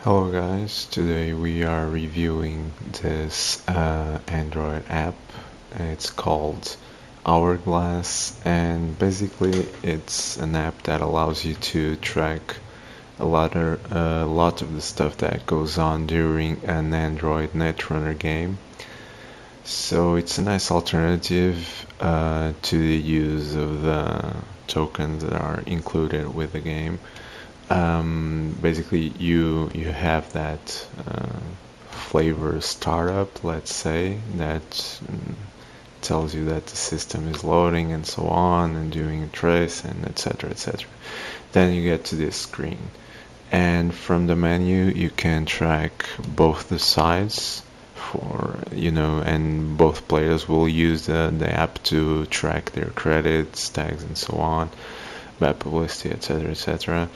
Hello guys, today we are reviewing this Android app. It's called Hourglass, and basically it's an app that allows you to track a lot of the stuff that goes on during an Android Netrunner game. So it's a nice alternative to the use of the tokens that are included with the game. Basically, you have that flavor startup, let's say, that tells you that the system is loading and so on, and doing a trace and etc. etc. Then you get to this screen, and from the menu you can track both the sides and both players will use the app to track their credits, tags, and so on, bad publicity, etc. etc.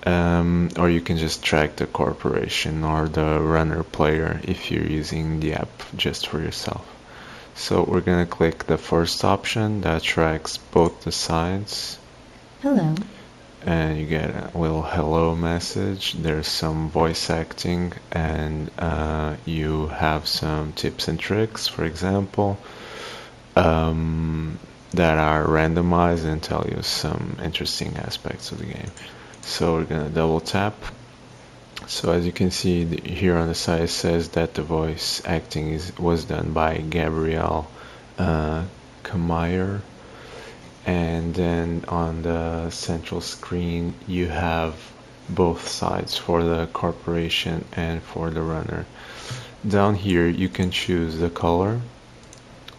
Or you can just track the corporation or the runner player if you're using the app just for yourself. So we're gonna click the first option that tracks both the sides. Hello. And you get a little hello message. There's some voice acting, and you have some tips and tricks, for example, that are randomized and tell you some interesting aspects of the game. So we're gonna double tap. So as you can see here on the side, it says that the voice acting was done by Gabrielle Kamayer. And then on the central screen you have both sides for the corporation and for the runner. Down here you can choose the color.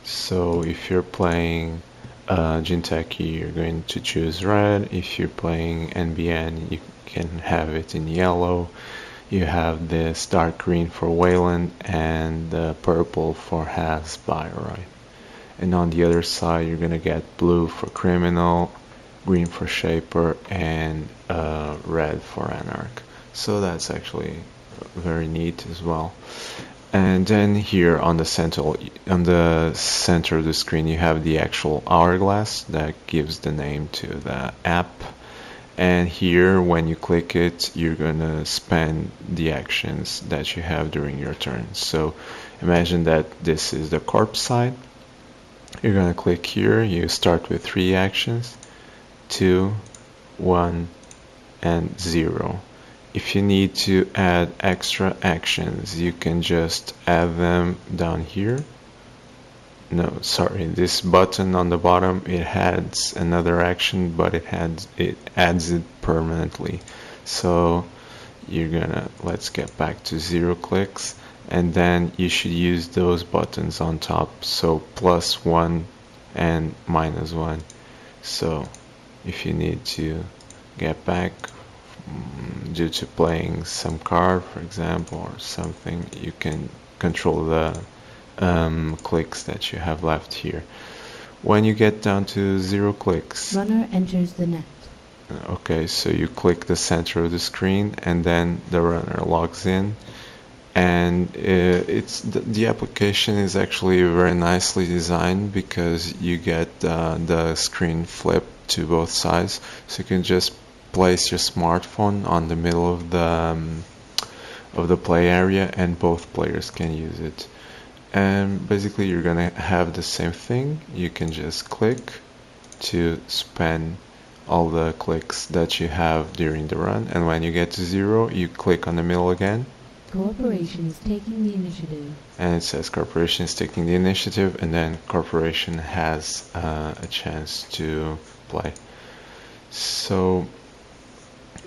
So if you're playing Jinteki, you're going to choose red. If you're playing NBN, you can have it in yellow. You have this dark green for Wayland and the purple for Has Byroy. And on the other side, you're gonna get blue for Criminal, green for Shaper, and red for Anarch. So that's actually very neat as well. And then here on the center of the screen, you have the actual hourglass that gives the name to the app. And here, when you click it, you're gonna spend the actions that you have during your turn. So imagine that this is the corp side. You're gonna click here. You start with 3 actions: 2, 1, and 0. If you need to add extra actions, you can just add them down here. No, sorry, this button on the bottom, it adds another action, but it adds it permanently. So let's get back to 0 clicks, and then you should use those buttons on top, so +1 and -1. So if you need to get back due to playing some card, for example, or something, you can control the clicks that you have left here. When you get down to 0 clicks, runner enters the net. Okay, so you click the center of the screen, and then the runner logs in, and the application is actually very nicely designed because you get the screen flipped to both sides, so you can just place your smartphone on the middle of the play area, and both players can use it. And basically you're gonna have the same thing. You can just click to spend all the clicks that you have during the run, and when you get to 0, you click on the middle again. Corporation is taking the initiative. And it says corporation is taking the initiative, and then corporation has a chance to play. So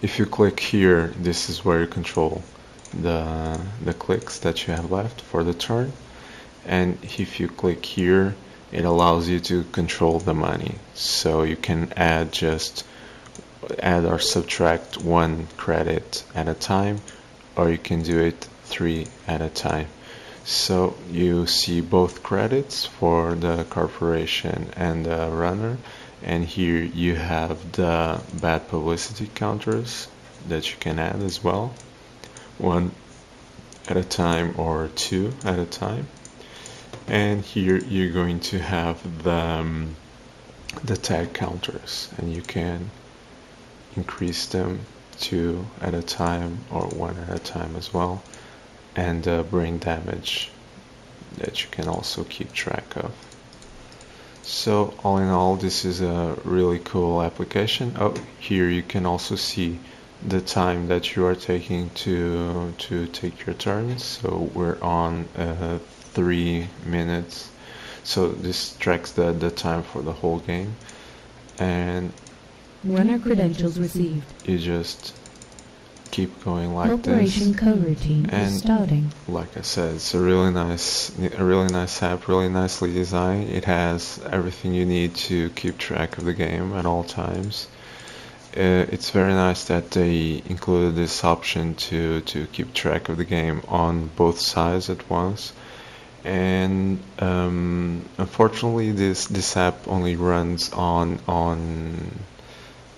if you click here, this is where you control the clicks that you have left for the turn. And if you click here, it allows you to control the money. So you can add or subtract 1 credit at a time, or you can do it 3 at a time. So you see both credits for the corporation and the runner, and here you have the bad publicity counters that you can add as well, 1 at a time or 2 at a time. And here you're going to have the tag counters, and you can increase them two at a time or one at a time as well, and brain damage that you can also keep track of. So all in all, this is a really cool application. Oh, here you can also see the time that you are taking to take your turns. So we're on 3 minutes. So this tracks the time for the whole game, and Runner credentials received. you just keep going like Corporation this. coroutine And is starting. like I said, it's a really nice app, really nicely designed. It has everything you need to keep track of the game at all times. It's very nice that they included this option to keep track of the game on both sides at once. And unfortunately, this app only runs on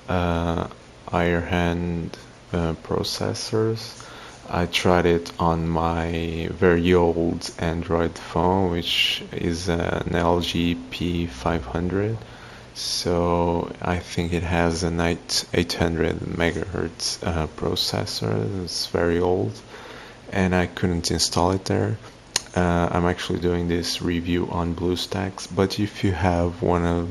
higher hand processors. I tried it on my very old Android phone, which is an LG P500. So I think it has an 800 megahertz processor. It's very old, and I couldn't install it there. I'm actually doing this review on BlueStacks, but if you have one of,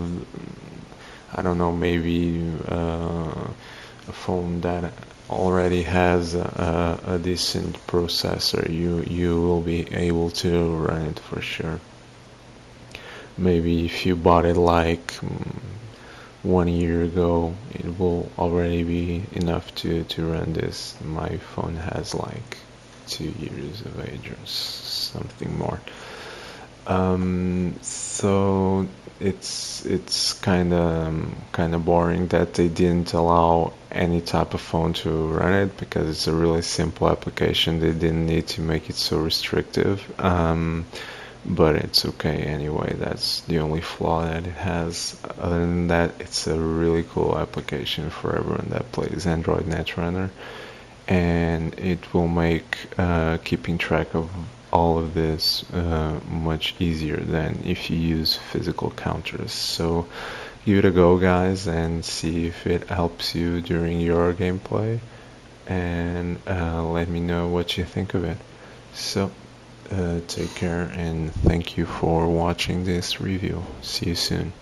I don't know, maybe a phone that already has a decent processor, you will be able to run it for sure. Maybe if you bought it like 1 year ago, it will already be enough to run this. My phone has like 2 years of age or something more. So it's kind of boring that they didn't allow any type of phone to run it, because it's a really simple application. They didn't need to make it so restrictive. But it's okay anyway. That's the only flaw that it has. Other than that, it's a really cool application for everyone that plays Android Netrunner, and it will make keeping track of all of this much easier than if you use physical counters. So give it a go, guys, and see if it helps you during your gameplay, and let me know what you think of it. So take care, and thank you for watching this review. See you soon.